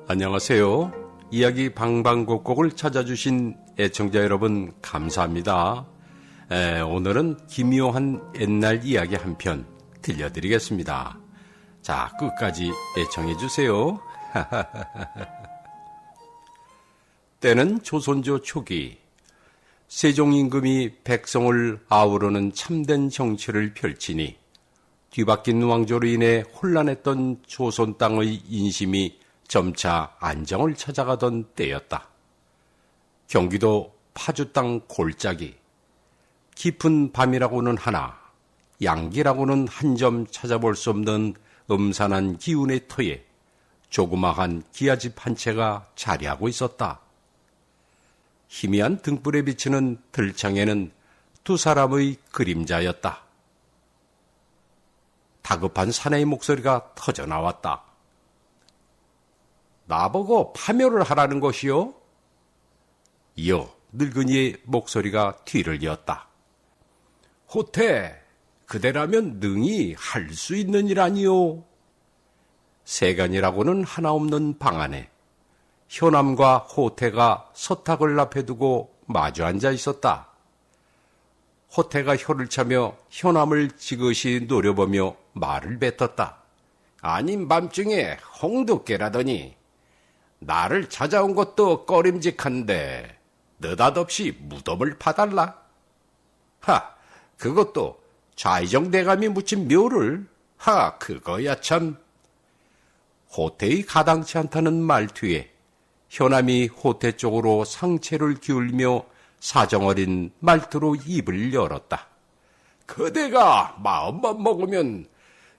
안녕하세요. 이야기 방방곡곡을 찾아주신 애청자 여러분 감사합니다. 오늘은 기묘한 옛날 이야기 한 편 들려드리겠습니다. 자, 끝까지 애청해 주세요. 때는 조선조 초기 세종 임금이 백성을 아우르는 참된 정치를 펼치니 뒤바뀐 왕조로 인해 혼란했던 조선 땅의 인심이 점차 안정을 찾아가던 때였다. 경기도 파주 땅 골짜기, 깊은 밤이라고는 하나, 양기라고는 한 점 찾아볼 수 없는 음산한 기운의 터에 조그마한 기아집 한 채가 자리하고 있었다. 희미한 등불에 비치는 들창에는 두 사람의 그림자였다. 다급한 사내의 목소리가 터져나왔다. 나보고 파묘를 하라는 것이요? 이어 늙은이의 목소리가 뒤를 이었다. 호태, 그대라면 능히 할 수 있는 일 아니요? 세간이라고는 하나 없는 방 안에 효남과 호태가 서탁을 앞에 두고 마주 앉아 있었다. 호태가 혀를 차며 효남을 지그시 노려보며 말을 뱉었다. 아닌 밤중에 홍두깨라더니 나를 찾아온 것도 꺼림직한데 느닷없이 무덤을 파달라? 그것도 좌이정 대감이 묻힌 묘를? 그거야 참. 호태의 가당치 않다는 말투에 효남이 호태 쪽으로 상체를 기울며 사정어린 말투로 입을 열었다. 그대가 마음만 먹으면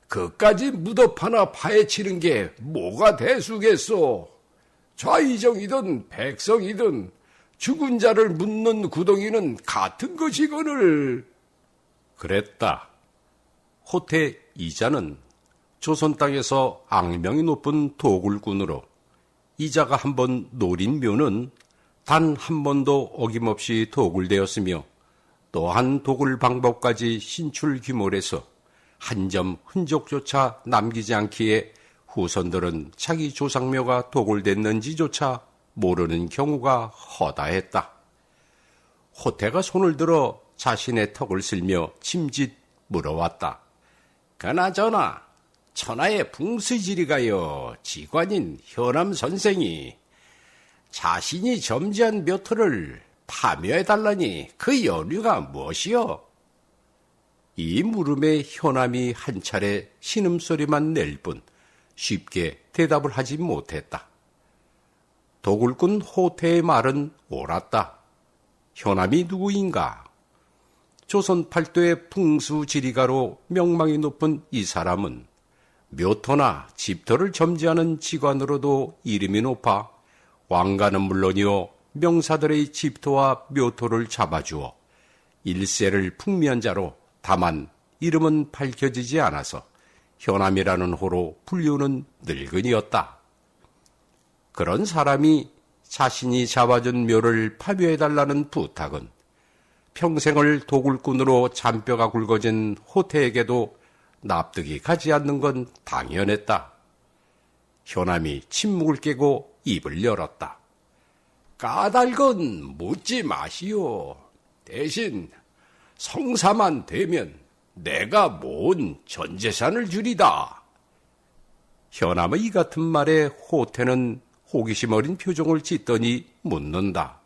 그까지 무덤 하나 파헤치는 게 뭐가 대수겠소? 좌이정이든 백성이든 죽은 자를 묻는 구덩이는 같은 것이거늘. 그랬다. 호태 이자는 조선 땅에서 악명이 높은 도굴꾼으로 이자가 한번 노린 묘는 단 한 번도 어김없이 도굴되었으며 또한 도굴 방법까지 신출귀몰해서 한 점 흔적조차 남기지 않기에 후손들은 자기 조상묘가 도굴됐는지조차 모르는 경우가 허다했다. 호태가 손을 들어 자신의 턱을 쓸며 짐짓 물어왔다. 그나저나 천하의 풍수지리가요 지관인 효남 선생이 자신이 점지한 묘토를 파묘해달라니 그 연유가 무엇이요? 이 물음에 효남이 한 차례 신음소리만 낼 뿐 쉽게 대답을 하지 못했다. 도굴꾼 호태의 말은 옳았다. 효남이 누구인가? 조선 팔도의 풍수지리가로 명망이 높은 이 사람은 묘토나 집토를 점지하는 직관으로도 이름이 높아 왕가는 물론이요 명사들의 집토와 묘토를 잡아주어 일세를 풍미한 자로 다만 이름은 밝혀지지 않아서 효남이라는 호로 불리우는 늙은이였다. 그런 사람이 자신이 잡아준 묘를 파묘해달라는 부탁은 평생을 도굴꾼으로 잔뼈가 굵어진 호태에게도 납득이 가지 않는 건 당연했다. 효남이 침묵을 깨고 입을 열었다. 까닭은 묻지 마시오. 대신 성사만 되면 내가 모은 전 재산을 주리다. 효남의 이 같은 말에 호태는 호기심 어린 표정을 짓더니 묻는다.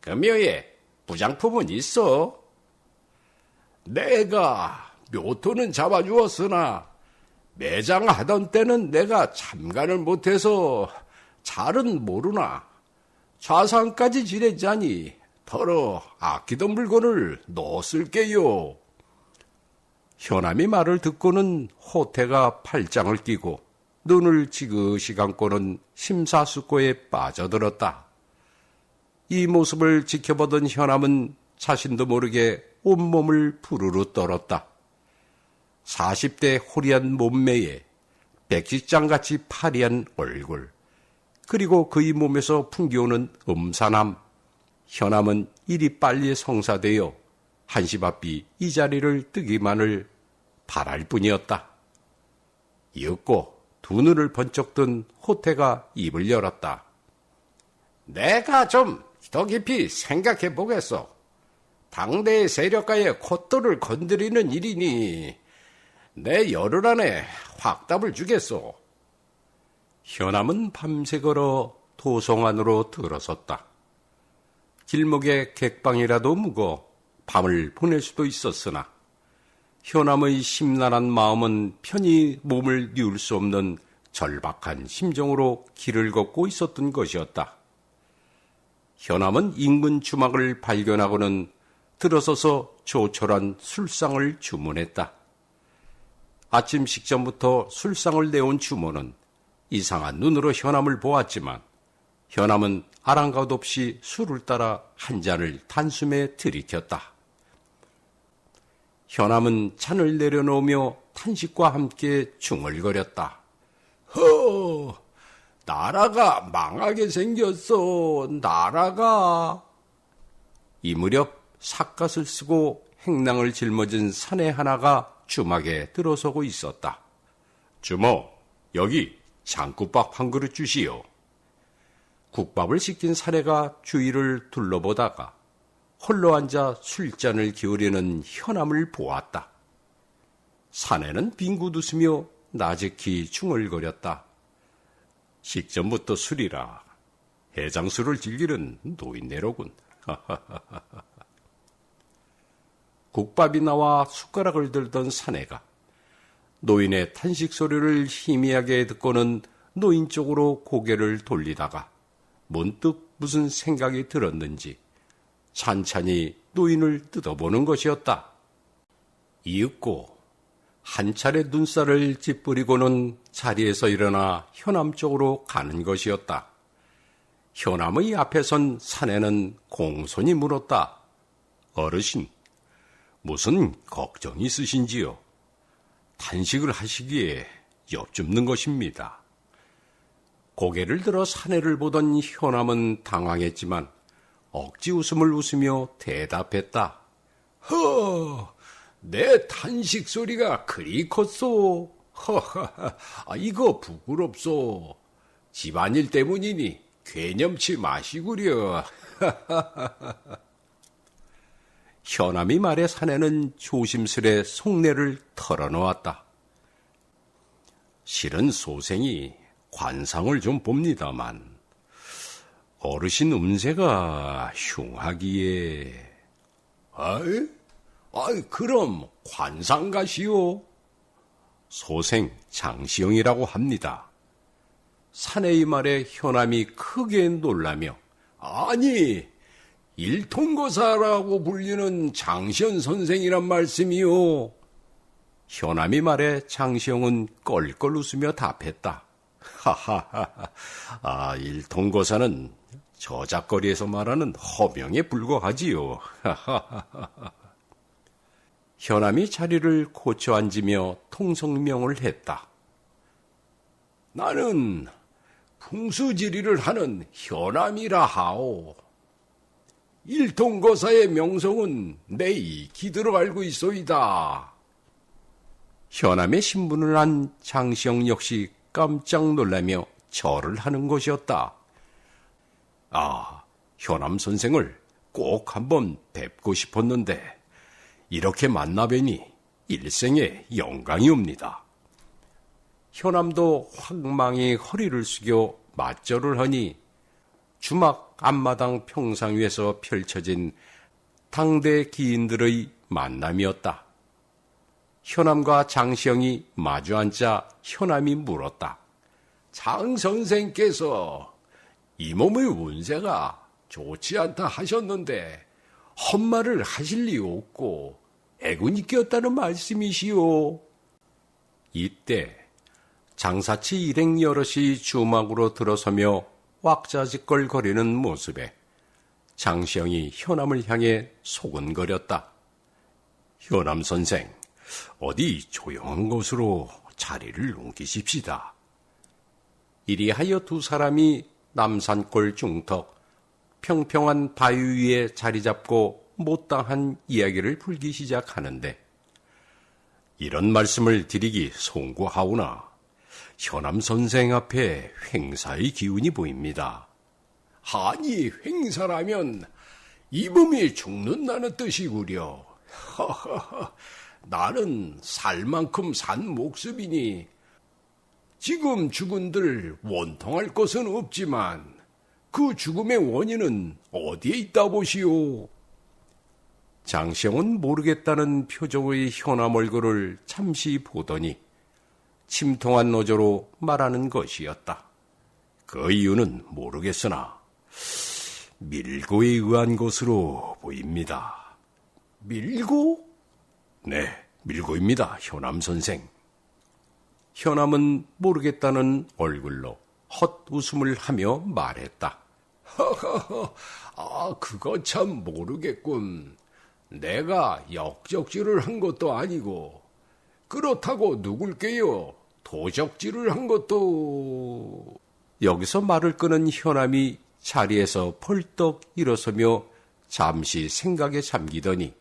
그 묘에 부장품은 있어? 내가 묘토는 잡아주었으나 매장하던 때는 내가 참관을 못해서 잘은 모르나 좌상까지 지냈자니 더러 아끼던 물건을 넣었을게요. 효남이 말을 듣고는 호태가 팔짱을 끼고 눈을 지그시 감고는 심사숙고에 빠져들었다. 이 모습을 지켜보던 효남은 자신도 모르게 온몸을 부르르 떨었다. 40대 호리한 몸매에 백식장같이 파리한 얼굴, 그리고 그의 몸에서 풍겨오는 음산함. 효남은 이리 빨리 성사되어 한시바삐 이 자리를 뜨기만을 바랄 뿐이었다. 이윽고 두 눈을 번쩍 뜬 호태가 입을 열었다. 내가 좀 더 깊이 생각해 보겠소. 당대의 세력가의 콧돌을 건드리는 일이니 내 열흘 안에 확답을 주겠소. 현암은 밤새 걸어 도성 안으로 들어섰다. 길목에 객방이라도 묵어 밤을 보낼 수도 있었으나 현암의 심란한 마음은 편히 몸을 뉘울 수 없는 절박한 심정으로 길을 걷고 있었던 것이었다. 현암은 인근 주막을 발견하고는 들어서서 조촐한 술상을 주문했다. 아침 식전부터 술상을 내온 주모는 이상한 눈으로 현암을 보았지만 현암은 아랑곳 없이 술을 따라 한 잔을 단숨에 들이켰다. 현암은 잔을 내려놓으며 탄식과 함께 중얼거렸다. 허! 나라가 망하게 생겼어, 나라가. 이 무렵 삿갓을 쓰고 행랑을 짊어진 사내 하나가 주막에 들어서고 있었다. 주모, 여기 장국밥 한 그릇 주시오. 국밥을 시킨 사내가 주위를 둘러보다가 홀로 앉아 술잔을 기울이는 현암을 보았다. 사내는 빙긋 웃으며 나직히 중얼거렸다. 식전부터 술이라 해장술을 즐기는 노인네로군. 국밥이 나와 숟가락을 들던 사내가 노인의 탄식 소리를 희미하게 듣고는 노인 쪽으로 고개를 돌리다가 문득 무슨 생각이 들었는지 찬찬히 노인을 뜯어보는 것이었다. 이윽고 한 차례 눈살을 찌푸리고는 자리에서 일어나 현암 쪽으로 가는 것이었다. 현암의 앞에 선 사내는 공손히 물었다. 어르신, 무슨 걱정이 있으신지요? 탄식을 하시기에 엿줍는 것입니다. 고개를 들어 사내를 보던 현암은 당황했지만 억지 웃음을 웃으며 대답했다. 허! 내 탄식 소리가 그리 컸소. 허허, 이거 부끄럽소. 집안일 때문이니 괴념치 마시구려. 현암이 말에 사내는 조심스레 속내를 털어놓았다. 실은 소생이 관상을 좀 봅니다만 어르신 음세가 흉하기에. 그럼 관상가시오? 소생 장시영이라고 합니다. 사내의 말에 현암이 크게 놀라며 아니, 일통거사라고 불리는 장시영 선생이란 말씀이요. 현암이 말에 장시영은 껄껄 웃으며 답했다. 하하하, 일통거사는 저작거리에서 말하는 허명에 불과하지요. 현암이 자리를 고쳐 앉으며 통성명을 했다. 나는 풍수지리를 하는 현암이라 하오. 일통거사의 명성은 내 익히도록 알고 있소이다. 현암의 신분을 안 장시영 역시 깜짝 놀라며 절을 하는 것이었다. 현암 선생을 꼭 한번 뵙고 싶었는데 이렇게 만나뵈니 일생의 영광이옵니다. 현암도 황망히 허리를 숙여 맞절을 하니 주막 앞마당 평상 위에서 펼쳐진 당대 기인들의 만남이었다. 현암과 장시영이 마주 앉자 현암이 물었다. 장 선생께서 이 몸의 운세가 좋지 않다 하셨는데 헛말을 하실 리 없고 애군이 꼈다는 말씀이시오. 이때 장사치 일행 여럿이 주막으로 들어서며 왁자지껄거리는 모습에 장시영이 현암을 향해 소근거렸다. 현암 선생, 어디 조용한 곳으로 자리를 옮기십시다. 이리하여 두 사람이 남산골 중턱 평평한 바위 위에 자리 잡고 못다한 이야기를 풀기 시작하는데 이런 말씀을 드리기 송구하오나 현암 선생 앞에 횡사의 기운이 보입니다. 아니, 횡사라면 이 몸이 죽는다는 뜻이구려. 나는 살 만큼 산 목숨이니 지금 죽은들 원통할 것은 없지만 그 죽음의 원인은 어디에 있다 보시오? 장시영은 모르겠다는 표정의 현암 얼굴을 잠시 보더니 침통한 노조로 말하는 것이었다. 그 이유는 모르겠으나 밀고에 의한 것으로 보입니다. 밀고? 네, 밀고입니다, 현암 선생. 현암은 모르겠다는 얼굴로 헛웃음을 하며 말했다. 그거 참 모르겠군. 내가 역적질을 한 것도 아니고 그렇다고 누굴게요. 도적질을 한 것도... 여기서 말을 끊은 현암이 자리에서 펄떡 일어서며 잠시 생각에 잠기더니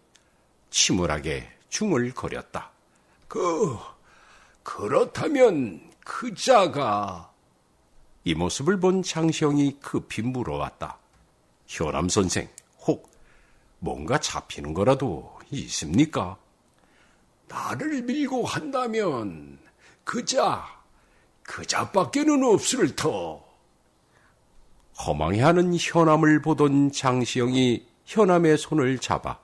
침울하게 중얼거렸다. 그렇다면 그 자가... 이 모습을 본 장시영이 급히 물어왔다. 현암 선생, 혹 뭔가 잡히는 거라도 있습니까? 나를 밀고 한다면 그 자밖에는 없을 터. 허망해하는 현암을 보던 장시영이 현암의 손을 잡아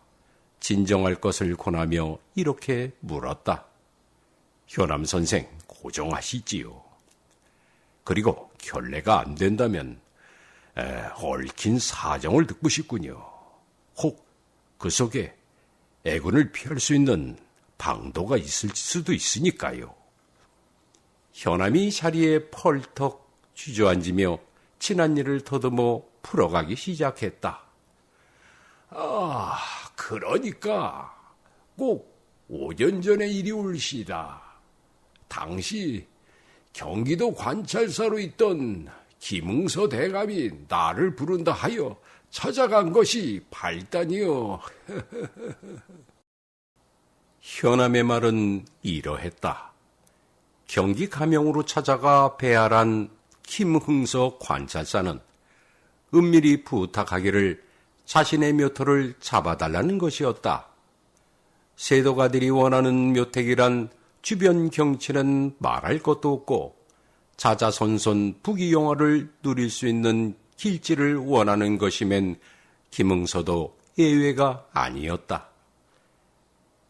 진정할 것을 권하며 이렇게 물었다. 현암 선생, 고정하시지요. 그리고 결례가 안 된다면 얽힌 사정을 듣고 싶군요. 혹 그 속에 애군을 피할 수 있는 방도가 있을 수도 있으니까요. 현암이 자리에 펄떡 주저앉으며 지난 일을 더듬어 풀어가기 시작했다. 그러니까 꼭 5년 전의 일이 올시다. 당시 경기도 관찰사로 있던 김응서 대감이 나를 부른다 하여 찾아간 것이 발단이요. 현암의 말은 이러했다. 경기 가명으로 찾아가 배알한 김흥서 관찰사는 은밀히 부탁하기를 자신의 묘토를 잡아달라는 것이었다. 세도가들이 원하는 묘택이란 주변 경치는 말할 것도 없고 자자손손 부귀영화를 누릴 수 있는 길지를 원하는 것이면 김응서도 예외가 아니었다.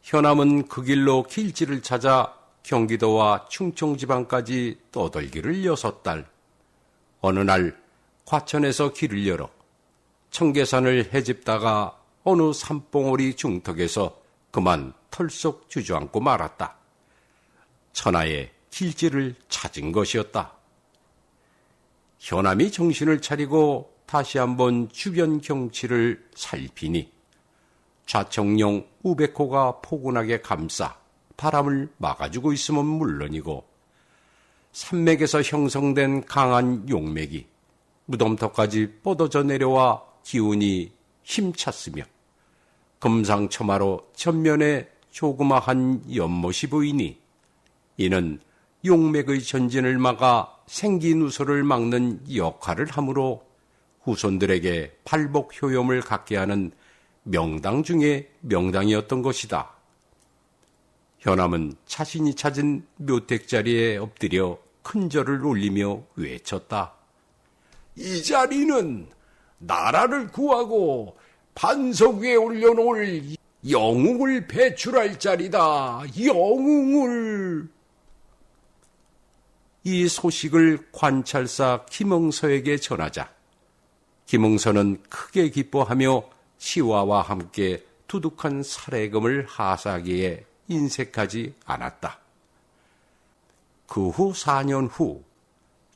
현암은 그 길로 길지를 찾아 경기도와 충청지방까지 떠돌기를 6달. 어느 날 과천에서 길을 열어 청계산을 헤집다가 어느 산봉우리 중턱에서 그만 털썩 주저앉고 말았다. 천하의 길지를 찾은 것이었다. 현암이 정신을 차리고 다시 한번 주변 경치를 살피니 좌청룡 우백호가 포근하게 감싸 바람을 막아주고 있으면 물론이고 산맥에서 형성된 강한 용맥이 무덤터까지 뻗어져 내려와 기운이 힘찼으며 금상첨화로 전면에 조그마한 연못이 보이니 이는 용맥의 전진을 막아 생기누설을 막는 역할을 하므로 후손들에게 발복 효염을 갖게 하는 명당 중에 명당이었던 것이다. 현암은 자신이 찾은 묘택 자리에 엎드려 큰 절을 올리며 외쳤다. 이 자리는 나라를 구하고 반석 위에 올려놓을 영웅을 배출할 자리다. 영웅을. 이 소식을 관찰사 김응서에게 전하자 김응서는 크게 기뻐하며 치화와 함께 두둑한 살해금을 하사하기에 인색하지 않았다. 그 후 4년 후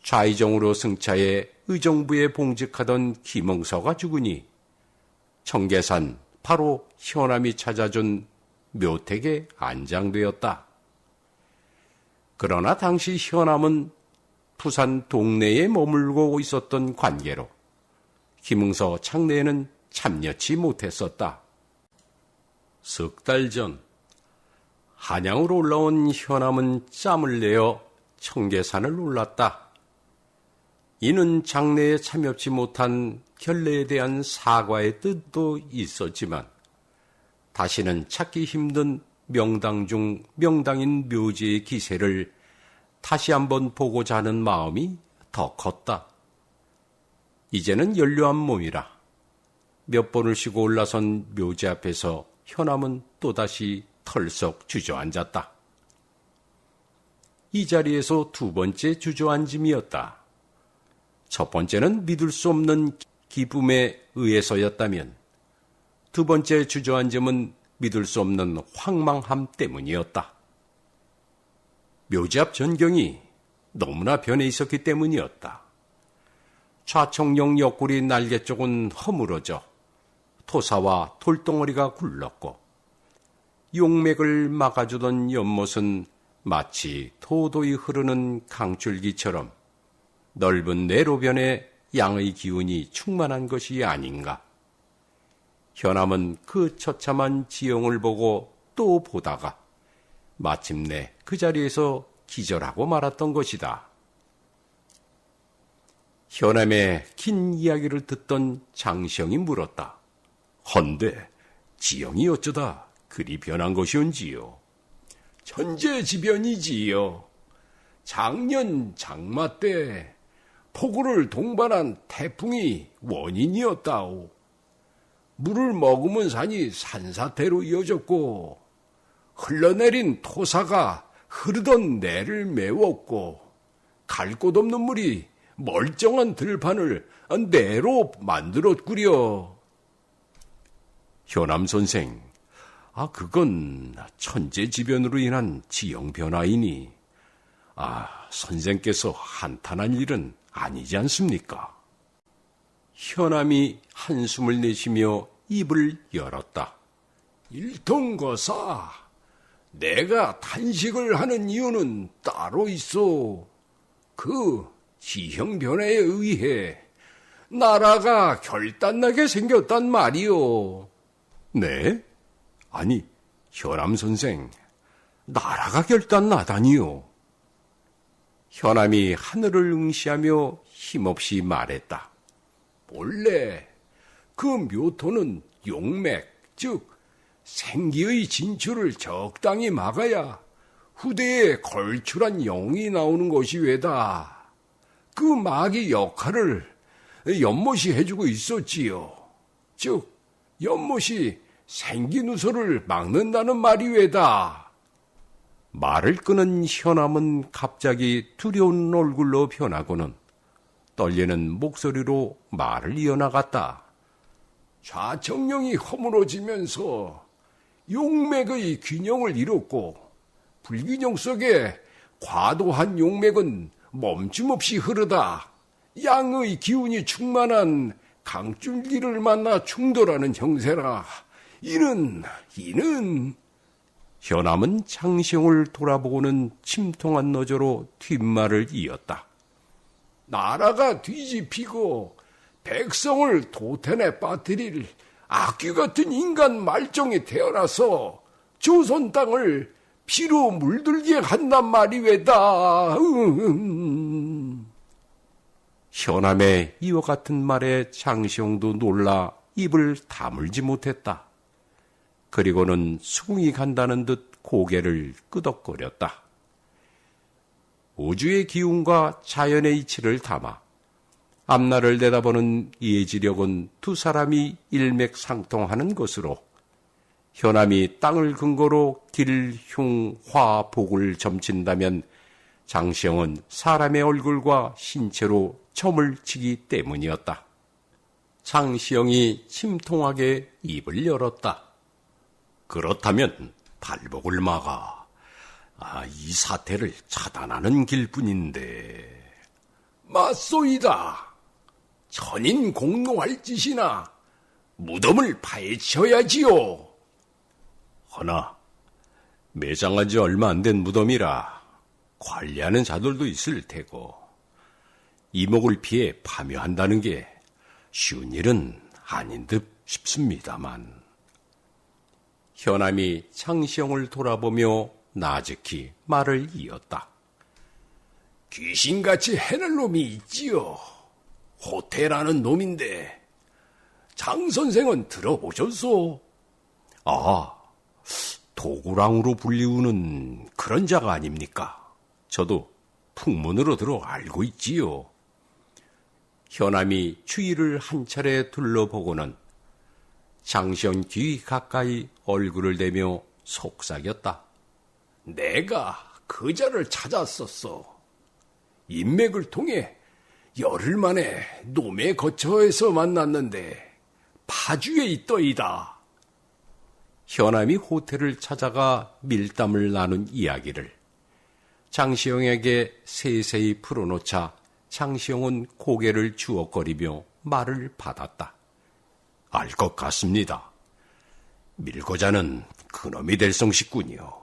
좌의정으로 승차해 의정부에 봉직하던 김응서가 죽으니 청계산 바로 현암이 찾아준 묘택에 안장되었다. 그러나 당시 현암은 부산 동네에 머물고 있었던 관계로 김응서 창내에는 참여치 못했었다. 석 달 전 한양으로 올라온 현암은 짬을 내어 청계산을 올랐다. 이는 장래에 참여치 못한 결례에 대한 사과의 뜻도 있었지만 다시는 찾기 힘든 명당 중 명당인 묘지의 기세를 다시 한번 보고자 하는 마음이 더 컸다. 이제는 연료한 몸이라 몇 번을 쉬고 올라선 묘지 앞에서 현암은 또다시 털썩 주저앉았다. 이 자리에서 두 번째 주저앉음이었다. 첫 번째는 믿을 수 없는 기쁨에 의해서였다면 두 번째 주저앉음은 믿을 수 없는 황망함 때문이었다. 묘지 앞 전경이 너무나 변해 있었기 때문이었다. 좌청룡 옆구리 날개 쪽은 허물어져 토사와 돌덩어리가 굴렀고 용맥을 막아주던 연못은 마치 도도히 흐르는 강줄기처럼 넓은 내로변에 양의 기운이 충만한 것이 아닌가. 현암은 그 처참한 지형을 보고 또 보다가 마침내 그 자리에서 기절하고 말았던 것이다. 현암의 긴 이야기를 듣던 장시영이 물었다. 헌데 지형이 어쩌다 그리 변한 것이온지요? 천재지변이지요. 작년 장마 때 폭우를 동반한 태풍이 원인이었다오. 물을 머금은 산이 산사태로 이어졌고 흘러내린 토사가 흐르던 내를 메웠고 갈 곳 없는 물이 멀쩡한 들판을 내로 만들었구려. 현암 선생, 그건 천재지변으로 인한 지형 변화이니 선생께서 한탄할 일은 아니지 않습니까? 현암이 한숨을 내쉬며 입을 열었다. 일통거사, 내가 탄식을 하는 이유는 따로 있어. 그 지형 변화에 의해 나라가 결단나게 생겼단 말이오. 네? 아니, 현암 선생, 나라가 결단나다니요. 현암이 하늘을 응시하며 힘없이 말했다. 본래 그 묘토는 용맥, 즉 생기의 진출을 적당히 막아야 후대에 걸출한 영이 나오는 것이 외다. 그 막이 역할을 연못이 해주고 있었지요. 즉 연못이 생기누설을 막는다는 말이 외다. 말을 끊은 현암은 갑자기 두려운 얼굴로 변하고는 떨리는 목소리로 말을 이어나갔다. 좌청룡이 허물어지면서 용맥의 균형을 잃었고 불균형 속에 과도한 용맥은 멈춤없이 흐르다 양의 기운이 충만한 강줄기를 만나 충돌하는 형세라. 이는 현암은 장시영을 돌아보고는 침통한 너저로 뒷말을 이었다. 나라가 뒤집히고 백성을 도태내 빠뜨릴 악귀 같은 인간 말종이 태어나서 조선 땅을 피로 물들게 한단 말이 왜다. 현암의 이와 같은 말에 장시영도 놀라 입을 다물지 못했다. 그리고는 수궁이 간다는 듯 고개를 끄덕거렸다. 우주의 기운과 자연의 이치를 담아 앞날을 내다보는 예지력은 두 사람이 일맥상통하는 것으로 현암이 땅을 근거로 길, 흉, 화, 복을 점친다면 장시영은 사람의 얼굴과 신체로 점을 치기 때문이었다. 장시영이 침통하게 입을 열었다. 그렇다면 발복을 막아 이 사태를 차단하는 길뿐인데. 맞소이다. 천인 공노할 짓이나 무덤을 파헤쳐야지요. 허나 매장한 지 얼마 안 된 무덤이라 관리하는 자들도 있을 테고 이목을 피해 파묘한다는 게 쉬운 일은 아닌 듯 싶습니다만. 현암이 장시영을 돌아보며 나직히 말을 이었다. 귀신같이 해낼 놈이 있지요. 호태라는 놈인데 장 선생은 들어보셨소? 아, 도구랑으로 불리우는 그런 자가 아닙니까? 저도 풍문으로 들어 알고 있지요. 현암이 주위를 한 차례 둘러보고는 장시영 뒤 가까이 얼굴을 대며 속삭였다. 내가 그 자를 찾았었어. 인맥을 통해 열흘 만에 놈의 거처에서 만났는데 파주에 있더이다. 현암이 호텔을 찾아가 밀담을 나눈 이야기를 장시영에게 세세히 풀어놓자 장시영은 고개를 주걱거리며 말을 받았다. 알 것 같습니다. 밀고자는 그놈이 될 성식군이요.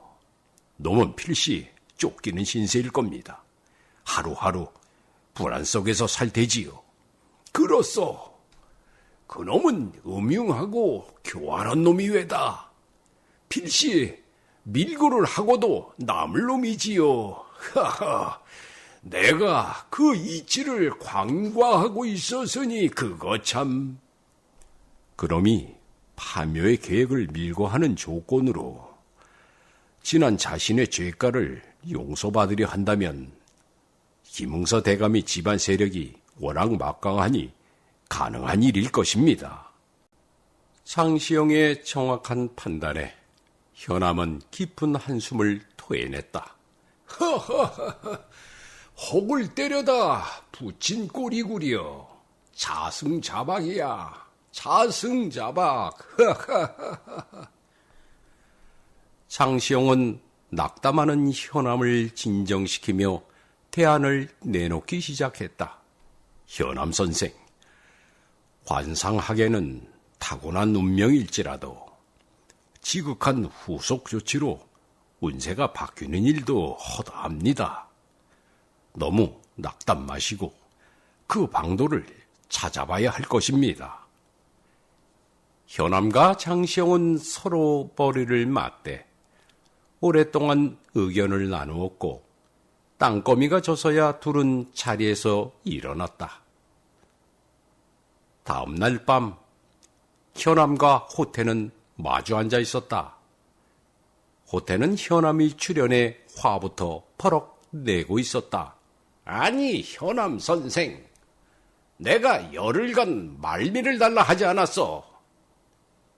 놈은 필시 쫓기는 신세일 겁니다. 하루하루 불안 속에서 살 테지요. 그렇소. 그놈은 음흉하고 교활한 놈이 외다. 필시 밀고를 하고도 남을 놈이지요. 하하. 내가 그 이치를 관과하고 있었으니 그거 참. 그놈이 파묘의 계획을 밀고 하는 조건으로 지난 자신의 죄가를 용서받으려 한다면 김응서 대감의 집안 세력이 워낙 막강하니 가능한 일일 것입니다. 장시영의 정확한 판단에 현암은 깊은 한숨을 토해냈다. 허허허허. 혹을 때려다 붙인 꼴이구려. 자승자박이야. 자승자박. 장시영은 낙담하는 현암을 진정시키며 대안을 내놓기 시작했다. 현암 선생, 관상학에는 타고난 운명일지라도 지극한 후속 조치로 운세가 바뀌는 일도 허다합니다. 너무 낙담 마시고 그 방도를 찾아봐야 할 것입니다. 현암과 장시영은 서로 머리를 맞대 오랫동안 의견을 나누었고 땅거미가 져서야 둘은 자리에서 일어났다. 다음 날 밤 현암과 호태는 마주 앉아 있었다. 호태는 현암이 출연해 화부터 퍼럭 내고 있었다. 아니, 현암 선생. 내가 열흘간 말미를 달라 하지 않았어.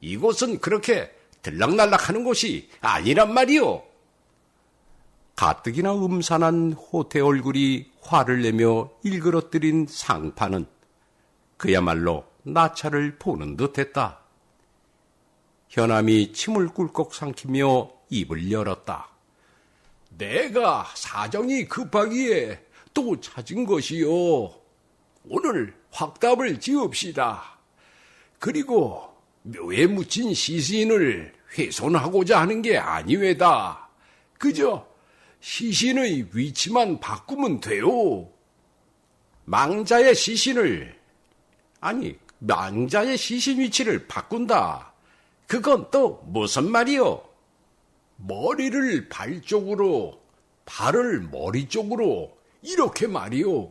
이곳은 그렇게 들락날락하는 곳이 아니란 말이오. 가뜩이나 음산한 호태 얼굴이 화를 내며 일그러뜨린 상파는 그야말로 나차를 보는 듯했다. 현암이 침을 꿀꺽 삼키며 입을 열었다. 내가 사정이 급하기에 또 찾은 것이요. 오늘 확답을 지읍시다. 그리고 묘에 묻힌 시신을 훼손하고자 하는 게 아니외다. 그저 시신의 위치만 바꾸면 돼요. 망자의 시신 위치를 바꾼다. 그건 또 무슨 말이요? 머리를 발 쪽으로, 발을 머리 쪽으로 이렇게 말이요.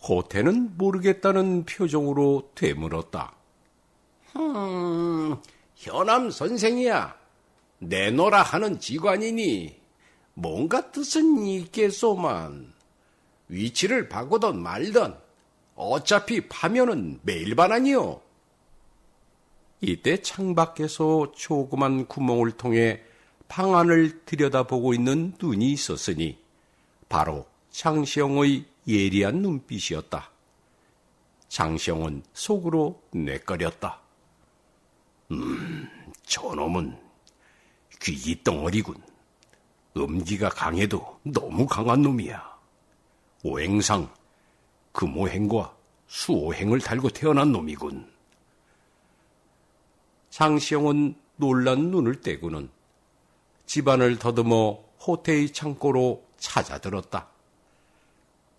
호태는 모르겠다는 표정으로 되물었다. 현암 선생이야. 내노라 하는 지관이니 뭔가 뜻은 있겠소만. 위치를 바꾸던 말던 어차피 파면은 매일 반환이요. 이때 창밖에서 조그만 구멍을 통해 방 안을 들여다보고 있는 눈이 있었으니 바로 장시영의 예리한 눈빛이었다. 장시영은 속으로 내꺼렸다. 저놈은 귀기 덩어리군. 음기가 강해도 너무 강한 놈이야. 오행상 금오행과 수오행을 달고 태어난 놈이군. 장시영은 놀란 눈을 떼고는 집안을 더듬어 호태의 창고로 찾아들었다.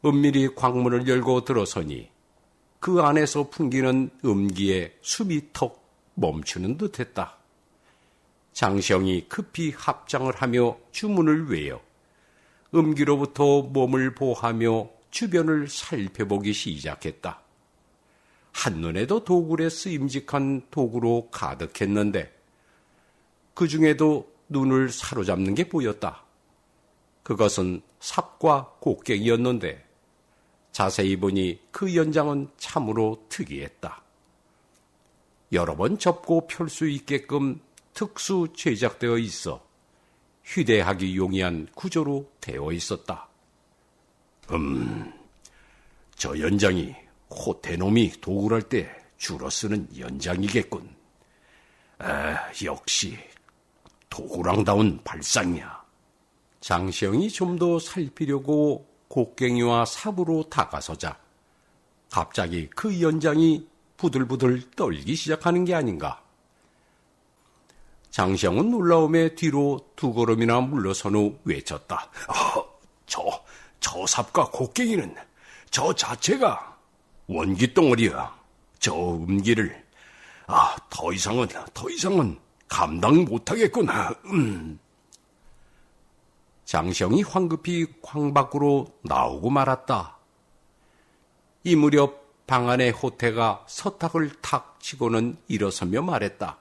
은밀히 광문을 열고 들어서니 그 안에서 풍기는 음기에 숨이 턱 멈추는 듯했다. 장시영이 급히 합장을 하며 주문을 외어 음기로부터 몸을 보호하며 주변을 살펴보기 시작했다. 한눈에도 도굴에 쓰임직한 도구로 가득했는데 그 중에도 눈을 사로잡는 게 보였다. 그것은 삽과 곡괭이였는데 자세히 보니 그 연장은 참으로 특이했다. 여러 번 접고 펼 수 있게끔 특수 제작되어 있어 휴대하기 용이한 구조로 되어 있었다. 저 연장이 호태놈이 도굴할 때 주로 쓰는 연장이겠군. 역시 도구랑다운 발상이야. 장시영이 좀 더 살피려고 곡괭이와 삽으로 다가서자 갑자기 그 연장이 부들부들 떨기 시작하는 게 아닌가. 장시영은 놀라움에 뒤로 두 걸음이나 물러선 후 외쳤다. 저 삽과 곡괭이는 저 자체가 원기덩어리야. 저 음기를 더 이상은 감당 못하겠군. 장시영이 황급히 광 밖으로 나오고 말았다. 이 무렵 방 안에 호태가 서탁을 탁 치고는 일어서며 말했다.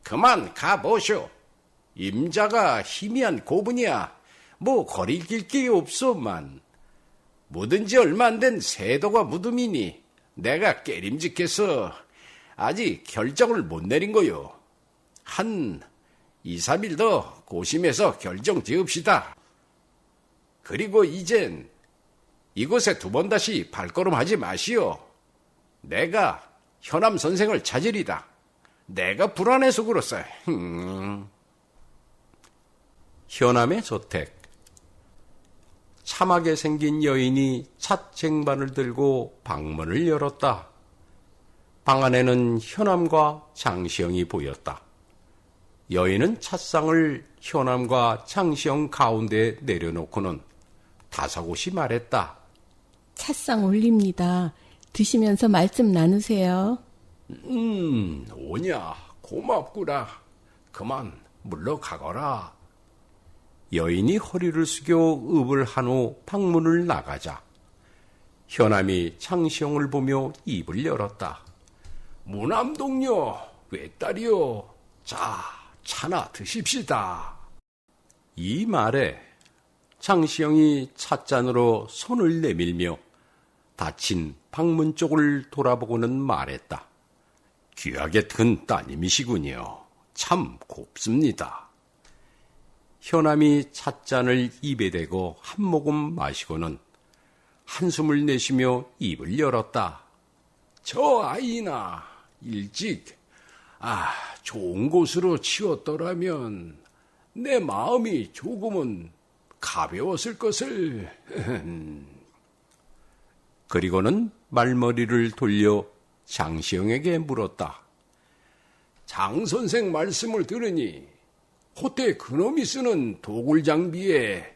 그만 가보쇼. 임자가 희미한 고분이야. 뭐 거리낄 게 없소만. 묻은 지 얼마 안 된 세도가 무덤이니 내가 깨림직해서 아직 결정을 못 내린 거요. 한 2, 3일 더 고심해서 결정 지읍시다. 그리고 이젠 이곳에 두 번 다시 발걸음하지 마시오. 내가 현암 선생을 찾으리다. 내가 불안해서 그렇소. 현암의 저택. 참하게 생긴 여인이 찻 쟁반을 들고 방문을 열었다. 방 안에는 현암과 장시영이 보였다. 여인은 찻상을 현암과 장시영 가운데 내려놓고는 다사고시 말했다. 찻상 올립니다. 드시면서 말씀 나누세요. 오냐, 고맙구나. 그만 물러가거라. 여인이 허리를 숙여 읍을 한 후 방문을 나가자 현암이 장시영을 보며 입을 열었다. 무남동녀, 외딸이요. 자, 차나 드십시다. 이 말에 장시영이 찻잔으로 손을 내밀며 닫힌 방문 쪽을 돌아보고는 말했다. 귀하게 큰 따님이시군요. 참 곱습니다. 현암이 찻잔을 입에 대고 한 모금 마시고는 한숨을 내쉬며 입을 열었다. 저 아이나 일찍 좋은 곳으로 치웠더라면 내 마음이 조금은 가벼웠을 것을. 그리고는 말머리를 돌려 장시영에게 물었다. 장 선생 말씀을 들으니 호태 그놈이 쓰는 도굴 장비에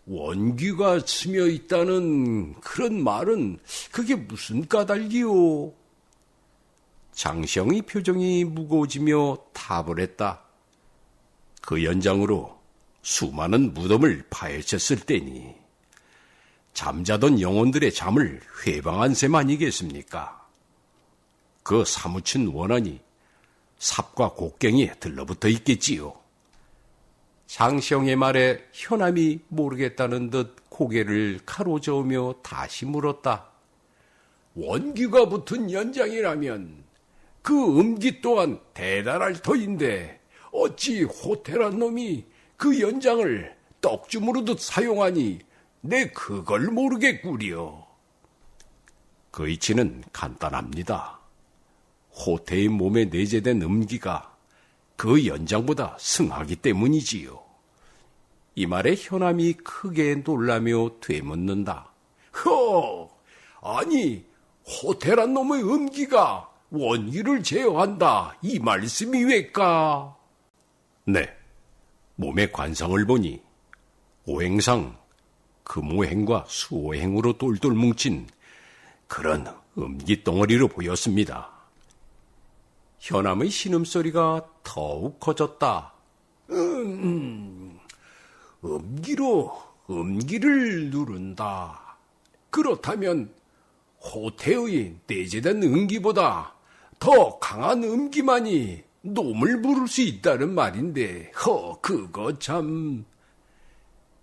원귀가 스며 있다는 그런 말은 그게 무슨 까닭이오? 장시영의 표정이 무거워지며 답을 했다. 그 연장으로 수많은 무덤을 파헤쳤을 때니 잠자던 영혼들의 잠을 회방한 셈 아니겠습니까? 그 사무친 원한이 삽과 곡괭이에 들러붙어 있겠지요. 장시영의 말에 현암이 모르겠다는 듯 고개를 가로저으며 다시 물었다. 원귀가 붙은 연장이라면 그 음기 또한 대단할 터인데 어찌 호태란 놈이 그 연장을 떡주무르듯 사용하니 내 그걸 모르겠구려. 그 이치는 간단합니다. 호태의 몸에 내재된 음기가 그 연장보다 승하기 때문이지요. 이 말에 현암이 크게 놀라며 되묻는다. 아니 호태란 놈의 음기가 원기를 제어한다 이 말씀이 왜까? 네, 몸의 관성을 보니 오행상 금오행과 수오행으로 똘똘 뭉친 그런 음기덩어리로 보였습니다. 현암의 신음소리가 더욱 커졌다. 음기로 음기를 누른다. 그렇다면 호태의 내재된 음기보다 더 강한 음기만이 놈을 부를 수 있다는 말인데, 그거 참...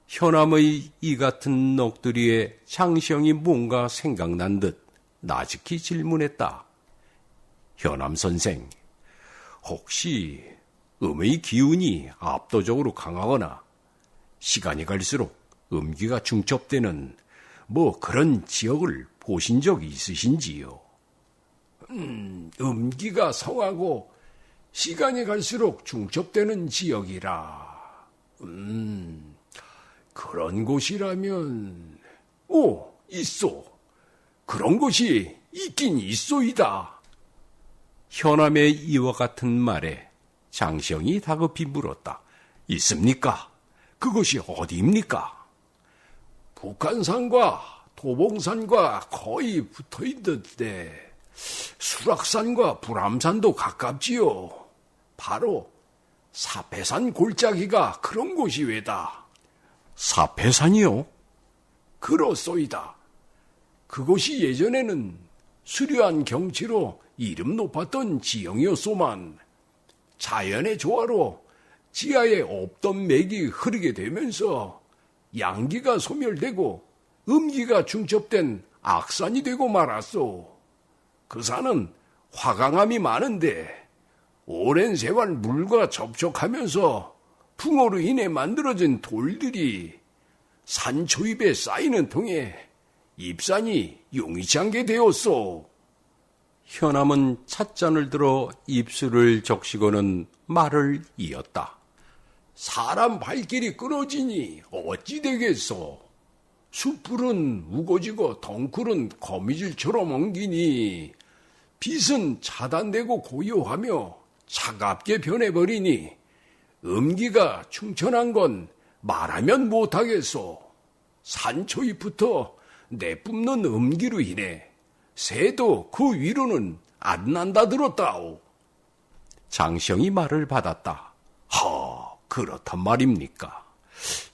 현암의 이 같은 넋두리에 장시영이 뭔가 생각난 듯 나직히 질문했다. 현암 선생, 혹시 음의 기운이 압도적으로 강하거나 시간이 갈수록 음기가 중첩되는 그런 지역을 보신 적이 있으신지요? 음기가 성하고 시간이 갈수록 중첩되는 지역이라. 그런 곳이라면, 있소. 그런 곳이 있긴 있소이다. 현암의 이와 같은 말에 장시영이 다급히 물었다. 있습니까? 그것이 어디입니까? 북한산과 도봉산과 거의 붙어있는데 수락산과 불암산도 가깝지요. 바로 사패산 골짜기가 그런 곳이 외다. 사패산이요? 그렇소이다. 그곳이 예전에는 수려한 경치로 이름 높았던 지형이었소만 자연의 조화로 지하에 없던 맥이 흐르게 되면서 양기가 소멸되고 음기가 중첩된 악산이 되고 말았소. 그 산은 화강암이 많은데 오랜 세월 물과 접촉하면서 풍어로 인해 만들어진 돌들이 산 초입에 쌓이는 통에 입산이 용이치 않게 되었소. 현암은 찻잔을 들어 입술을 적시고는 말을 이었다. 사람 발길이 끊어지니 어찌 되겠소. 숲풀은 우거지고 덩굴은 거미줄처럼 엉기니 빛은 차단되고 고요하며 차갑게 변해버리니 음기가 충천한 건 말하면 못하겠소. 산초입부터 내뿜는 음기로 인해 새도 그 위로는 안 난다 들었다오. 장시영이 말을 받았다. 그렇단 말입니까?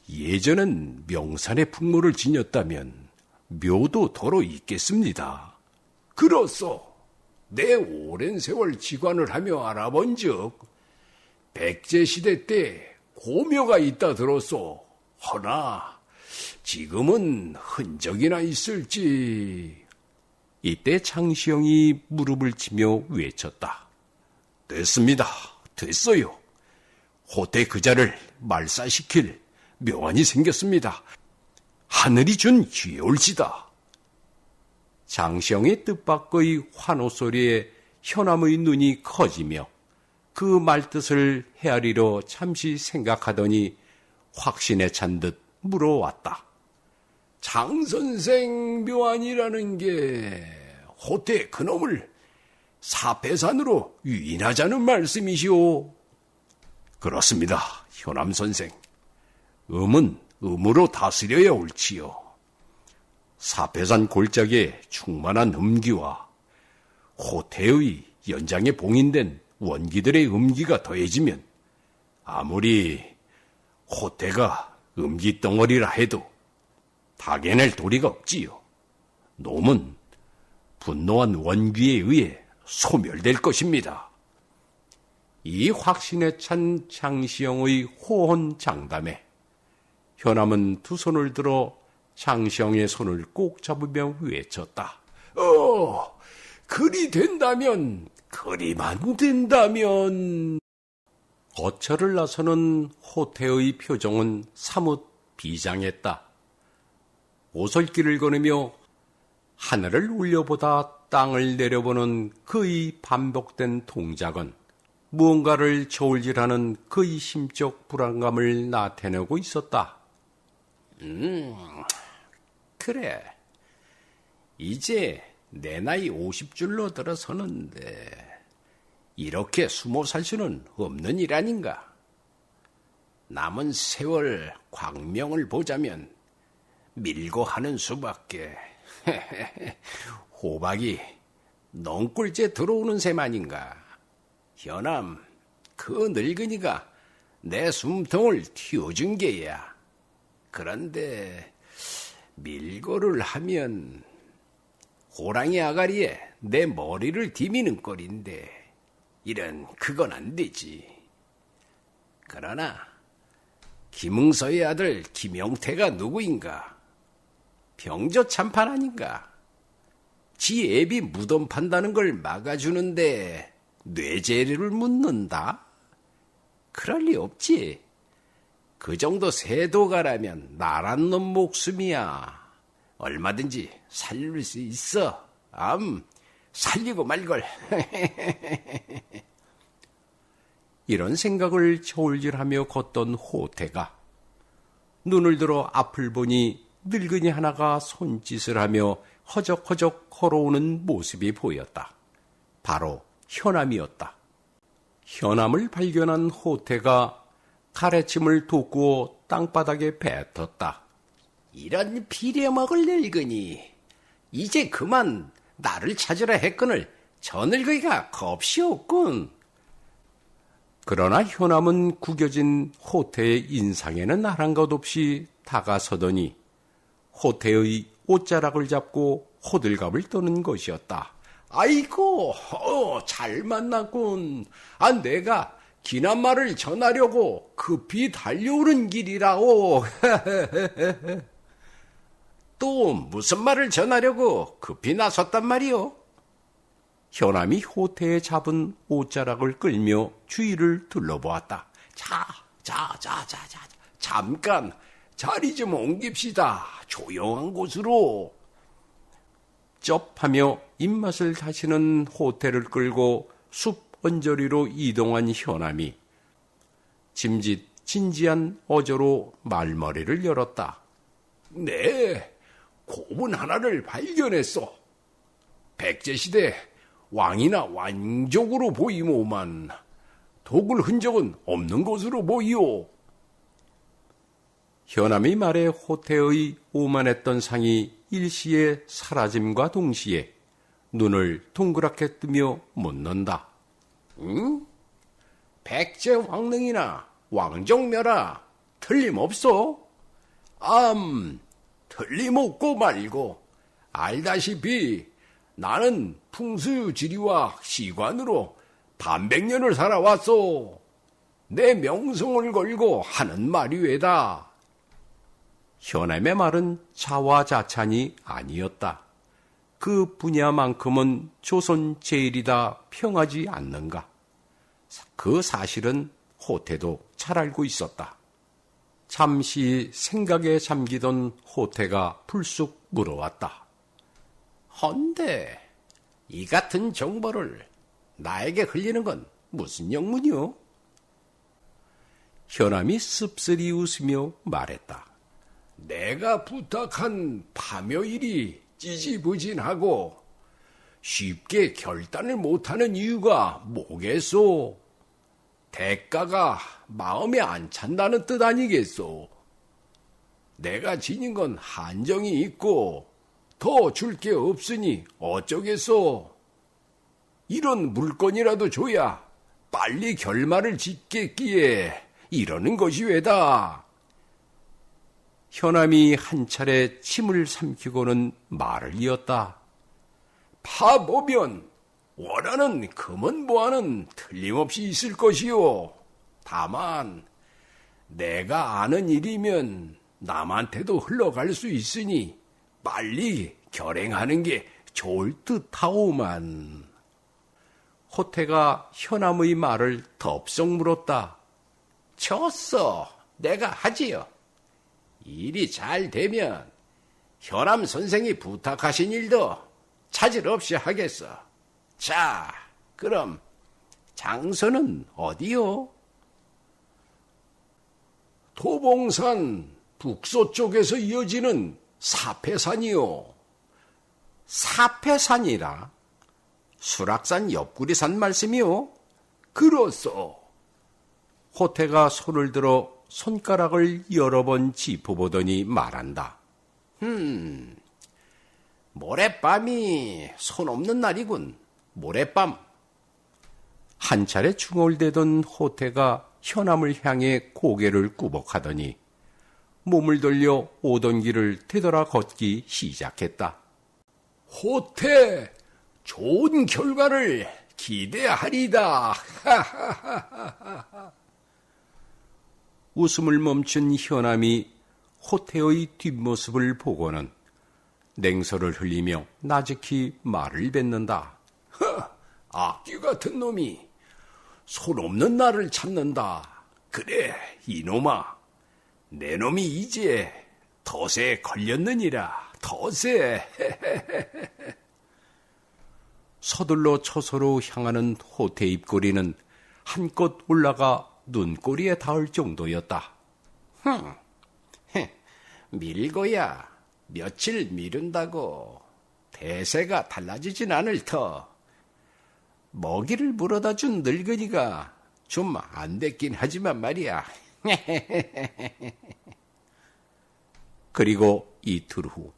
예전엔 명산에 풍모를 지녔다면 묘도 더러 있겠습니다. 그렇소. 내 오랜 세월 지관을 하며 알아본즉 백제시대 때 고묘가 있다 들었소. 허나 지금은 흔적이나 있을지. 이때 장시영이 무릎을 치며 외쳤다. 됐습니다. 됐어요. 호태 그자를 말살시킬 묘안이 생겼습니다. 하늘이 준 기회올지다. 장시영의 뜻밖의 환호 소리에 현암의 눈이 커지며 그 말뜻을 헤아리려 잠시 생각하더니 확신에 찬 듯 물어왔다. 장선생 묘안이라는 게 호태 그놈을 사패산으로 유인하자는 말씀이시오? 그렇습니다, 현암 선생. 음은 음으로 다스려야 옳지요. 사패산 골짜기에 충만한 음기와 호태의 연장에 봉인된 원기들의 음기가 더해지면 아무리 호태가 음기 덩어리라 해도 다겨낼 도리가 없지요. 놈은 분노한 원귀에 의해 소멸될 것입니다. 이 확신에 찬 장시영의 호언장담에 현암은 두 손을 들어 장시영의 손을 꼭 잡으며 외쳤다. 그리 된다면, 그리만 된다면. 거처를 나서는 호태의 표정은 사뭇 비장했다. 오솔길을 걸으며 하늘을 올려보다 땅을 내려보는 그의 반복된 동작은 무언가를 저울질하는 그의 심적 불안감을 나타내고 있었다. 그래. 이제 내 나이 50줄로 들어서는데 이렇게 숨어 살 수는 없는 일 아닌가? 남은 세월 광명을 보자면 밀고 하는 수밖에. 호박이 넝굴째 들어오는 셈 아닌가? 현암, 그 늙은이가 내 숨통을 틔워준 게야. 그런데 밀고를 하면 호랑이 아가리에 내 머리를 디미는 꼴인데 그건 안 되지. 그러나 김응서의 아들 김영태가 누구인가? 병조 참판 아닌가? 지 애비 무덤 판다는 걸 막아주는데 뇌재를 묻는다? 그럴 리 없지. 그 정도 세도가라면 나란 놈 목숨이야. 얼마든지 살릴 수 있어. 살리고 말걸. 이런 생각을 저울질하며 걷던 호태가 눈을 들어 앞을 보니 늙은이 하나가 손짓을 하며 허적허적 걸어오는 모습이 보였다. 바로 현암이었다. 현암을 발견한 호태가 가래침을 돋구어 땅바닥에 뱉었다. 이런 비려먹을 늙은이. 이제 그만 나를 찾으라 했거늘 저 늙은이가 겁이 없군. 그러나 현암은 구겨진 호태의 인상에는 아랑곳 없이 다가서더니 호태의 옷자락을 잡고 호들갑을 떠는 것이었다. 아이고, 잘 만났군. 내가 기남말을 전하려고 급히 달려오는 길이라오. 또 무슨 말을 전하려고 급히 나섰단 말이오? 현암이 호태에 잡은 옷자락을 끌며 주위를 둘러보았다. 잠깐 자리 좀 옮깁시다. 조용한 곳으로. 쩝하며 입맛을 다시는 호태를 끌고 숲 언저리로 이동한 현암이 짐짓 진지한 어조로 말머리를 열었다. 네, 고문 하나를 발견했어. 백제시대 왕이나 왕족으로 보이모만 독을 흔적은 없는 것으로 보이오. 현암의 말에 호태의 오만했던 상이 일시에 사라짐과 동시에 눈을 동그랗게 뜨며 묻는다. 응? 백제 왕릉이나 왕족묘라 틀림없어? 틀림없고 말고 알다시피 나는 풍수지리와 시관으로 반백년을 살아왔소. 내 명성을 걸고 하는 말이 왜다. 현암의 말은 자화자찬이 아니었다. 그 분야만큼은 조선 제일이다 평하지 않는가. 그 사실은 호태도 잘 알고 있었다. 잠시 생각에 잠기던 호태가 불쑥 물어왔다. 헌데 이 같은 정보를 나에게 흘리는 건 무슨 영문이오? 현암이 씁쓸히 웃으며 말했다. 내가 부탁한 파묘일이 찌지부진하고 쉽게 결단을 못하는 이유가 뭐겠소? 대가가 마음에 안 찬다는 뜻 아니겠소? 내가 지닌 건 한정이 있고 더 줄 게 없으니 어쩌겠소? 이런 물건이라도 줘야 빨리 결말을 짓겠기에 이러는 것이 왜다? 현암이 한 차례 침을 삼키고는 말을 이었다. 파보면 원하는 금은 보화는 틀림없이 있을 것이요. 다만 내가 아는 일이면 남한테도 흘러갈 수 있으니 빨리 결행하는 게 좋을 듯하오만. 호태가 현암의 말을 덥석 물었다. 쳤어. 내가 하지요. 일이 잘 되면 현암 선생이 부탁하신 일도 차질 없이 하겠어. 자, 그럼 장소는 어디요? 도봉산 북서쪽에서 이어지는 사패산이요. 사패산이라? 수락산 옆구리산 말씀이요? 그렇소. 호태가 손을 들어 손가락을 여러 번 짚어보더니 말한다. 모레밤이 손 없는 날이군. 모레밤. 한 차례 중얼대던 호태가 현암을 향해 고개를 꾸벅하더니 몸을 돌려 오던 길을 되돌아 걷기 시작했다. 호태, 좋은 결과를 기대하리다. 웃음을 멈춘 현암이 호태의 뒷모습을 보고는 냉소를 흘리며 나직히 말을 뱉는다. 악귀 같은 놈이 손 없는 나를 찾는다. 그래, 이놈아. 내 놈이 이제 덫에 걸렸느니라. 덫에. 서둘러 처소로 향하는 호태 입꼬리는 한껏 올라가 눈꼬리에 닿을 정도였다. 밀고야 며칠 미룬다고 대세가 달라지진 않을 터. 먹이를 물어다 준 늙은이가 좀 안 됐긴 하지만 말이야. 그리고 이틀 후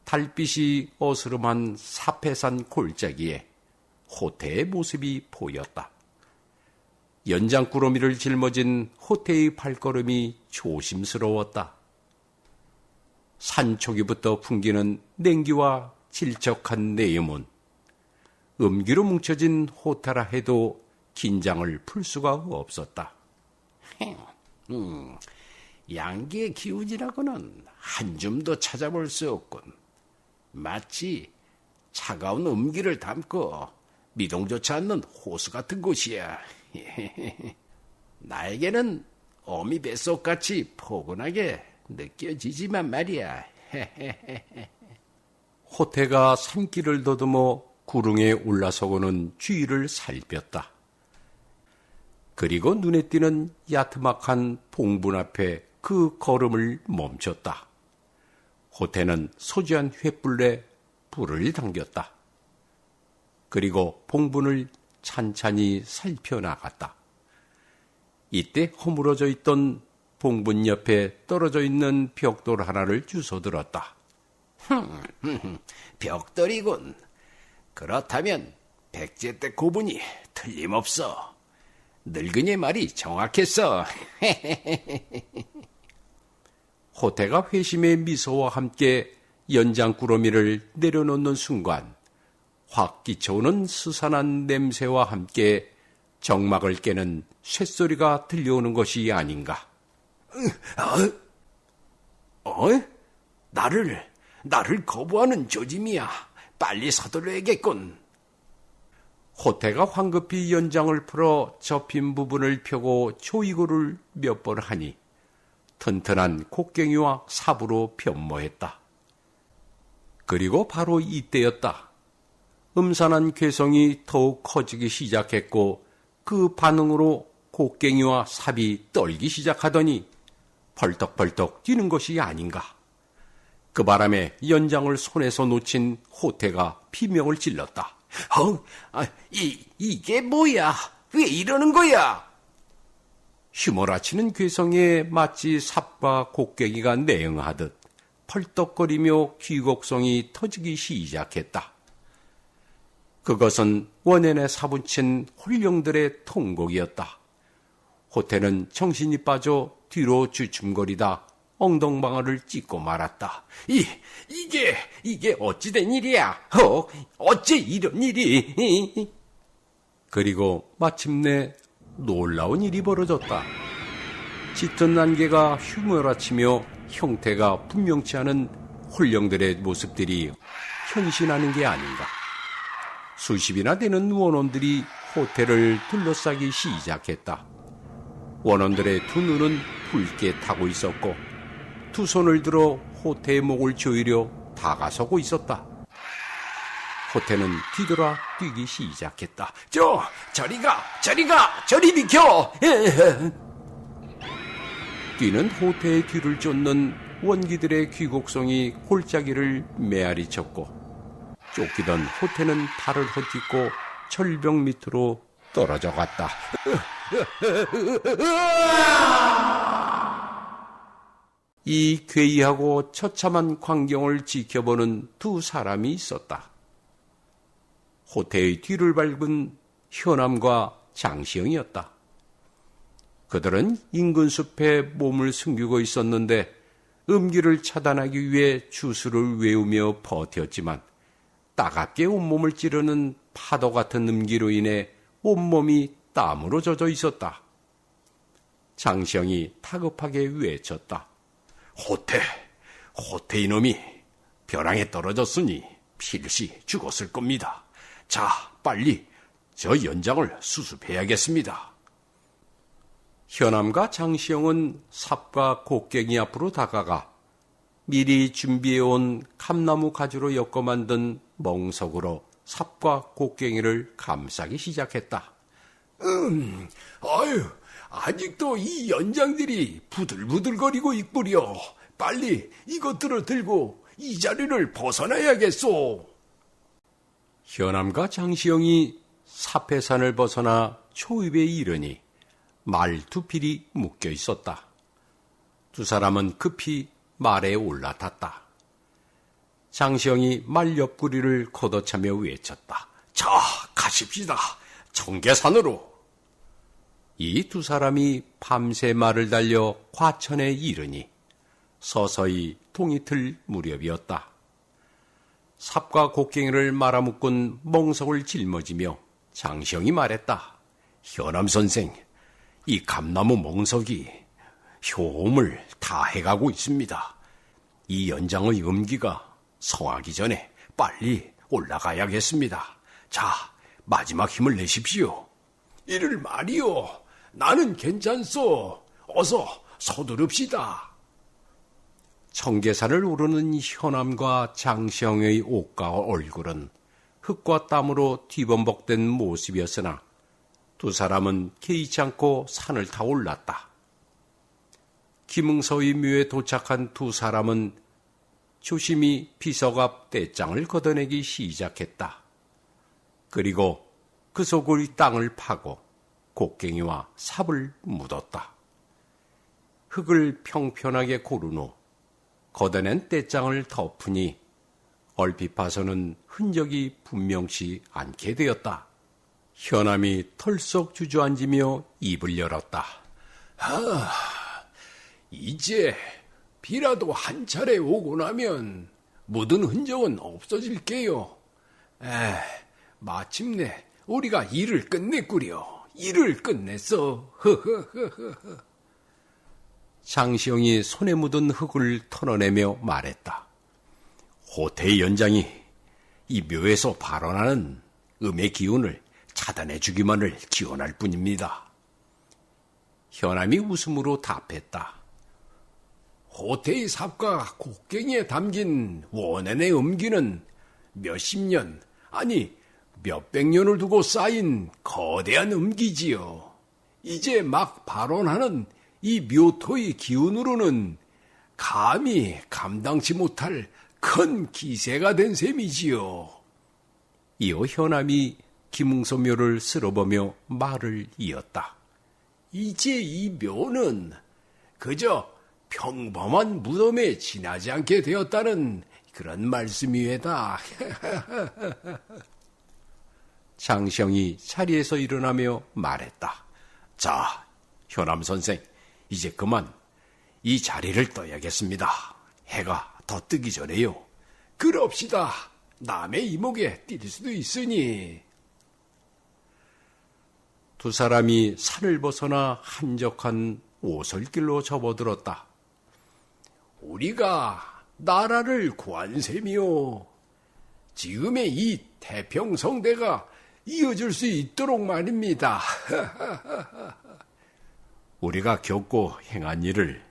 달빛이 어스름한 사패산 골짜기에 호태의 모습이 보였다. 연장꾸러미를 짊어진 호태의 발걸음이 조심스러웠다. 산초기부터 풍기는 냉기와 질척한 내음은 음기로 뭉쳐진 호태라 해도 긴장을 풀 수가 없었다. 양기의 기운이라고는 한 줌도 찾아볼 수 없군. 마치 차가운 음기를 담고 미동조치 않는 호수 같은 곳이야. 나에게는 어미 뱃속같이 포근하게 느껴지지만 말이야. 호태가 산길을 더듬어 구릉에 올라서고는 주위를 살폈다. 그리고 눈에 띄는 야트막한 봉분 앞에 그 걸음을 멈췄다. 호태는 소지한 횃불에 불을 당겼다. 그리고 봉분을 찬찬히 살펴나갔다. 이때 허물어져 있던 봉분 옆에 떨어져 있는 벽돌 하나를 주워들었다. 벽돌이군. 그렇다면 백제때 고분이 틀림없어. 늙은이의 말이 정확했어. 호태가 회심의 미소와 함께 연장꾸러미를 내려놓는 순간 확 끼쳐오는 스산한 냄새와 함께 정막을 깨는 쇳소리가 들려오는 것이 아닌가. 나를 거부하는 조짐이야. 빨리 서둘러야겠군. 호태가 황급히 연장을 풀어 접힌 부분을 펴고 조이고를 몇 번 하니 튼튼한 곡괭이와 삽으로 변모했다. 그리고 바로 이때였다. 음산한 괴성이 더욱 커지기 시작했고 그 반응으로 곡괭이와 삽이 떨기 시작하더니 벌떡벌떡 뛰는 것이 아닌가. 그 바람에 연장을 손에서 놓친 호태가 비명을 질렀다. 이게 뭐야? 왜 이러는 거야? 휘몰아치는 괴성에 마치 삽과 곡괭이가 내응하듯 펄떡거리며 귀곡성이 터지기 시작했다. 그것은 원연에 사부친 홀령들의 통곡이었다. 호태는 정신이 빠져 뒤로 주춤거리다 엉덩방아를 찢고 말았다. 이게 어찌된 일이야? 어찌 이런 일이? 그리고 마침내 놀라운 일이 벌어졌다. 짙은 안개가 휘몰아치며 형태가 분명치 않은 홀령들의 모습들이 현신하는 게 아닌가. 수십이나 되는 원원들이 호태를 둘러싸기 시작했다. 원원들의 두 눈은 붉게 타고 있었고 두 손을 들어 호태의 목을 조이려 다가서고 있었다. 호태는 뒤돌아 뛰기 시작했다. 저리 비켜! 뛰는 호태의 뒤를 쫓는 원기들의 귀곡성이 골짜기를 메아리쳤고 쫓기던 호태는 발을 헛딛고 절벽 밑으로 떨어져 갔다. 이 괴이하고 처참한 광경을 지켜보는 두 사람이 있었다. 호태의 뒤를 밟은 현암과 장시영이었다. 그들은 인근 숲에 몸을 숨기고 있었는데 음기를 차단하기 위해 주술을 외우며 버텼지만 따갑게 온몸을 찌르는 파도 같은 음기로 인해 온몸이 땀으로 젖어 있었다. 장시영이 다급하게 외쳤다. 호태 이놈이 벼랑에 떨어졌으니 필시 죽었을 겁니다. 자, 빨리 저 연장을 수습해야겠습니다. 현암과 장시영은 삽과 곡괭이 앞으로 다가가 미리 준비해온 감나무 가지로 엮어 만든 멍석으로 삽과 곡괭이를 감싸기 시작했다. 아직도 이 연장들이 부들부들거리고 있구려. 빨리 이것들을 들고 이 자리를 벗어나야겠소. 현암과 장시영이 삽해산을 벗어나 초입에 이르니 말 두 필이 묶여 있었다. 두 사람은 급히 말에 올라탔다. 장시영이 말 옆구리를 걷어차며 외쳤다. 자, 가십시다. 청계산으로. 이 두 사람이 밤새 말을 달려 과천에 이르니 서서히 동이틀 무렵이었다. 삽과 곡괭이를 말아묶은 멍석을 짊어지며 장시영이 말했다. 현암 선생, 이 감나무 멍석이 효험을 다 해가고 있습니다. 이 연장의 음기가 성하기 전에 빨리 올라가야겠습니다. 자, 마지막 힘을 내십시오. 이를 말이오. 나는 괜찮소. 어서 서두릅시다. 청계산을 오르는 현암과 장시영의 옷과 얼굴은 흙과 땀으로 뒤범벅된 모습이었으나 두 사람은 개의치 않고 산을 타 올랐다. 김응서의 묘에 도착한 두 사람은 조심히 비석 앞 떼장을 걷어내기 시작했다. 그리고 그 속의 땅을 파고 곡괭이와 삽을 묻었다. 흙을 평평하게 고른 후 걷어낸 떼장을 덮으니 얼핏 봐서는 흔적이 분명치 않게 되었다. 현암이 털썩 주저앉으며 입을 열었다. 이제 비라도 한 차례 오고 나면 묻은 흔적은 없어질게요. 마침내 우리가 일을 끝냈구려. 일을 끝냈어. 장시영이 손에 묻은 흙을 털어내며 말했다. 호태의 연장이 이 묘에서 발원하는 음의 기운을 차단해주기만을 기원할 뿐입니다. 현암이 웃음으로 답했다. 호태의 삽과 곡괭이에 담긴 원한의 음기는 몇십 년, 아니 몇백 년을 두고 쌓인 거대한 음기지요. 이제 막 발원하는 이 묘토의 기운으로는 감히 감당치 못할 큰 기세가 된 셈이지요. 이어 현암이 김응서 묘를 쓸어보며 말을 이었다. 이제 이 묘는 그저 평범한 무덤에 지나지 않게 되었다는 그런 말씀이외다. 장시영이 자리에서 일어나며 말했다. 자, 현암 선생, 이제 그만 이 자리를 떠야겠습니다. 해가 더 뜨기 전에요. 그럽시다. 남의 이목에 띌 수도 있으니. 두 사람이 산을 벗어나 한적한 오솔길로 접어들었다. 우리가 나라를 구한 셈이요. 지금의 이 태평성대가 이어질 수 있도록 말입니다. 우리가 겪고 행한 일을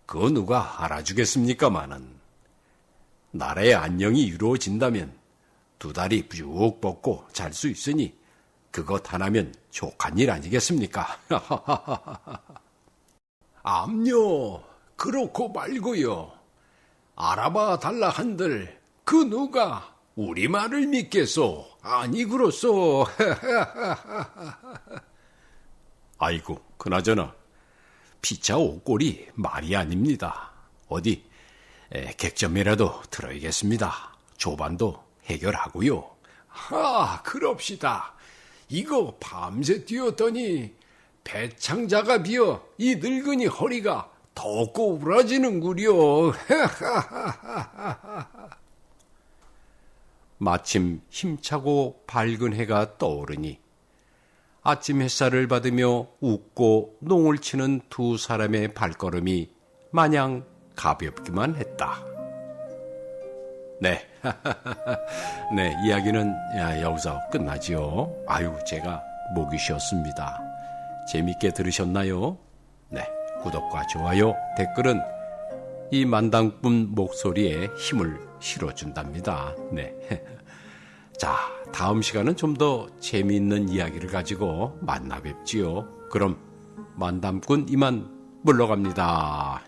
그 누가 알아주겠습니까마는 나라의 안녕이 이루어진다면 두 다리 쭉 뻗고 잘 수 있으니 그것 하나면 족한 일 아니겠습니까? 암요, 그렇고 말고요. 알아봐 달라 한들 그 누가 우리 말을 믿겠소? 아니 그렇소. 아이고, 그나저나 피차 옷골이 말이 아닙니다. 어디 객점이라도 들어야겠습니다. 조반도 해결하고요. 그럽시다. 이거 밤새 뛰었더니 배창자가 비어 이 늙은이 허리가 더 꼬부라지는구려. 마침 힘차고 밝은 해가 떠오르니 아침 햇살을 받으며 웃고 농을 치는 두 사람의 발걸음이 마냥 가볍기만 했다. 네, 네, 이야기는 여기서 끝나지요. 아유, 제가 목이 쉬었습니다. 재밌게 들으셨나요? 네, 구독과 좋아요, 댓글은 이 만담꾼 목소리에 힘을 실어준답니다. 네. 자, 다음 시간은 좀 더 재미있는 이야기를 가지고 만나 뵙지요. 그럼 만담꾼 이만 물러갑니다.